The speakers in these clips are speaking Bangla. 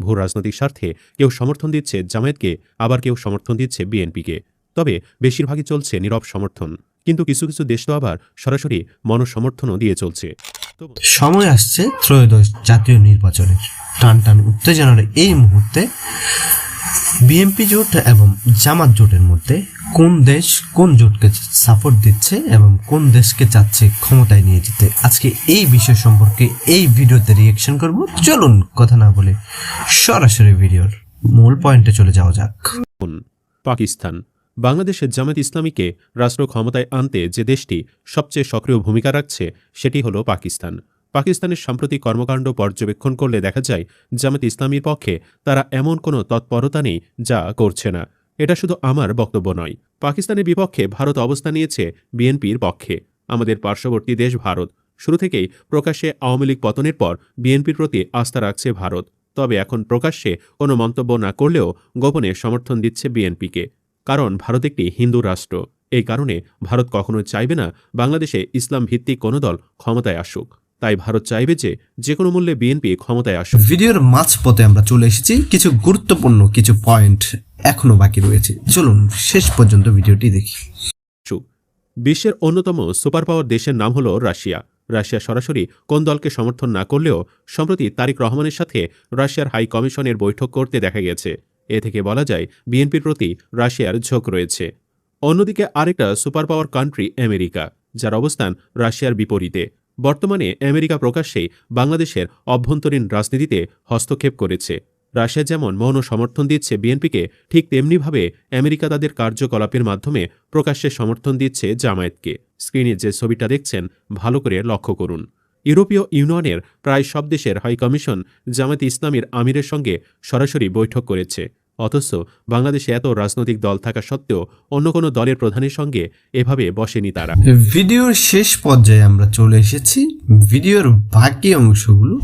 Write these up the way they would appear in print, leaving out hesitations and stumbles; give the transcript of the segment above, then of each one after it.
ভূ রাজনৈতিক স্বার্থে কেউ সমর্থন দিচ্ছে জামায়াতকে, আবার কেউ সমর্থন দিচ্ছে বিএনপিকে। তবে বেশিরভাগই চলছে নীরব সমর্থন, কিন্তু কিছু কিছু দেশ তো আবার সরাসরি মনসমর্থনও দিয়ে চলছে। সময় আসছে ত্রয়োদশ জাতীয় নির্বাচনের। টান টান উত্তেজনার এই মুহূর্তে বিএনপি জোট এবং জামাত জোটের মধ্যে কোন দেশ কোন জোটকে সাপোর্ট দিচ্ছে এবং কোন দেশকে চাচ্ছে ক্ষমতায় নিয়ে যেতে, আজকে এই বিষয় সম্পর্কে এই ভিডিওতে রিয়েকশন করব। চলুন কথা না বলে সরাসরি ভিডিওর মূল পয়েন্টে চলে যাওয়া যাক। পাকিস্তান। বাংলাদেশের জামায়াত ইসলামীকে রাষ্ট্র ক্ষমতায় আনতে যে দেশটি সবচেয়ে সক্রিয় ভূমিকা রাখছে সেটি হল পাকিস্তান। পাকিস্তানের সাম্প্রতিক কর্মকাণ্ড পর্যবেক্ষণ করলে দেখা যায় জামায়াত ইসলামীর পক্ষে তারা এমন কোনো তৎপরতা নেই যা করছে না। এটা শুধু আমার বক্তব্য নয়। পাকিস্তানের বিপক্ষে ভারত অবস্থান নিয়েছে বিএনপির পক্ষে। আমাদের পার্শ্ববর্তী দেশ ভারত শুরু থেকেই প্রকাশ্যে আওয়ামী লীগ পতনের পর বিএনপির প্রতি আস্থা রাখছে ভারত। তবে এখন প্রকাশ্যে কোনো মন্তব্য না করলেও গোপনে সমর্থন দিচ্ছে বিএনপিকে, কারণ ভারত একটি হিন্দু রাষ্ট্র। এই কারণে ভারত কখনো চাইবে না বাংলাদেশে ইসলাম ভিত্তিক কোনো দল ক্ষমতায় আসুক। তাই ভারত চাইবে যে কোনো মূল্যে বিএনপি ক্ষমতায় আসুক। ভিডিওর মাঝপথে আমরা চলে এসেছি, কিছু গুরুত্বপূর্ণ কিছু পয়েন্ট এখনো বাকি রয়েছে। চলুন শেষ পর্যন্ত ভিডিওটি দেখি। বিশ্বের অন্যতম সুপার পাওয়ার দেশের নাম হল রাশিয়া। রাশিয়া সরাসরি কোন দলকে সমর্থন না করলেও সম্প্রতি তারেক রহমানের সাথে রাশিয়ার হাই কমিশনের বৈঠক করতে দেখা গেছে। এ থেকে বলা যায় বিএনপির প্রতি রাশিয়ার ঝোঁক রয়েছে। অন্যদিকে আরেকটা সুপার পাওয়ার কান্ট্রি আমেরিকা, যার অবস্থান রাশিয়ার বিপরীতে। বর্তমানে আমেরিকা প্রকাশ্যেই বাংলাদেশের অভ্যন্তরীণ রাজনীতিতে হস্তক্ষেপ করেছে। রাশিয়া যেমন মৌন সমর্থন দিচ্ছে বিএনপিকে, ঠিক তেমনিভাবে আমেরিকা তাদের কার্যকলাপের মাধ্যমে প্রকাশ্যে সমর্থন দিচ্ছে জামায়াতকে। স্ক্রিনে যে ছবিটা দেখছেন ভালো করে লক্ষ্য করুন। ইউরোপীয় ইউনিয়নের প্রায় সব দেশের হাই কমিশন জামায়াত ইসলামীর আমিরের সঙ্গে সরাসরি বৈঠক করেছে, অথচ বাংলাদেশে এত রাজনৈতিক দল থাকা সত্ত্বেও অন্য কোনো দলের প্রধানের সঙ্গে এভাবে বসেনি তারা। ভিডিওর শেষ পর্যায়ে আমরা চলে এসেছি, ভিডিওর বাকি অংশগুলো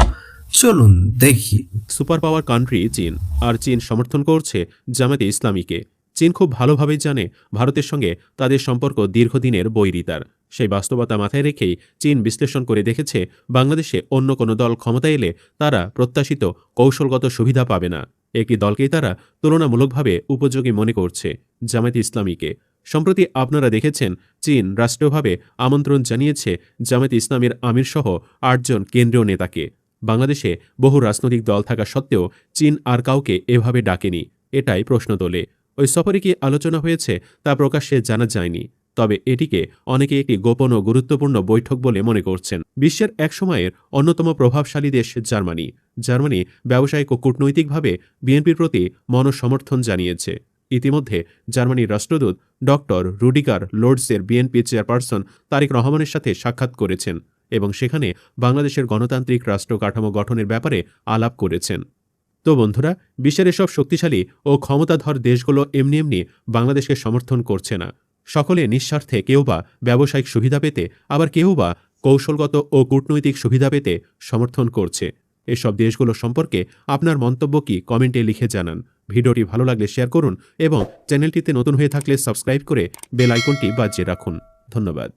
চলুন দেখি। সুপার পাওয়ার কান্ট্রি চীন, আর চীন সমর্থন করছে জামায়াতে ইসলামীকে। চীন খুব ভালোভাবেই জানে ভারতের সঙ্গে তাদের সম্পর্ক দীর্ঘদিনের বৈরিতার। সেই বাস্তবতা মাথায় রেখেই চীন বিশ্লেষণ করে দেখেছে বাংলাদেশে অন্য কোনো দল ক্ষমতায় এলে তারা প্রত্যাশিত কৌশলগত সুবিধা পাবে না। একটি দলকেই তারা তুলনামূলকভাবে উপযোগী মনে করছে, জামায়াতে ইসলামীকে। সম্প্রতি আপনারা দেখেছেন চীন রাষ্ট্রীয়ভাবে আমন্ত্রণ জানিয়েছে জামায়াতে ইসলামীর আমিরসহ 8 জন কেন্দ্রীয় নেতাকে। বাংলাদেশে বহু রাজনৈতিক দল থাকা সত্ত্বেও চীন আর কাউকে এভাবে ডাকেনি, এটাই প্রশ্ন তোলে। ওই সফরে কি আলোচনা হয়েছে তা প্রকাশ্যে জানা যায়নি, তবে এটিকে অনেকে একটি গোপন ও গুরুত্বপূর্ণ বৈঠক বলে মনে করছেন। বিশ্বের এক সময়ের অন্যতম প্রভাবশালী দেশ জার্মানি ব্যবসায়িক ও কূটনৈতিকভাবে বিএনপির প্রতি মনসমর্থন জানিয়েছে। ইতিমধ্যে জার্মানির রাষ্ট্রদূত ডক্টর রুডিগার লোর্ডসের বিএনপি চেয়ারপারসন তারেক রহমানের সাথে সাক্ষাৎ করেছেন এবং সেখানে বাংলাদেশের গণতান্ত্রিক রাষ্ট্র কাঠামো গঠনের ব্যাপারে আলাপ করেছেন। তো বন্ধুরা, বিশ্বের এসব শক্তিশালী ও ক্ষমতাধর দেশগুলো এমনি এমনি বাংলাদেশকে সমর্থন করছে না। সকলে নিঃস্বার্থে কেউ বা ব্যবসায়িক সুবিধা পেতে, আবার কেউ বা কৌশলগত ও কূটনৈতিক সুবিধা পেতে সমর্থন করছে। এসব দেশগুলো সম্পর্কে আপনার মন্তব্য কি কমেন্টে লিখে জানান। ভিডিওটি ভালো লাগলে শেয়ার করুন এবং চ্যানেলটিতে নতুন হয়ে থাকলে সাবস্ক্রাইব করে বেল আইকনটি বাজিয়ে রাখুন। ধন্যবাদ।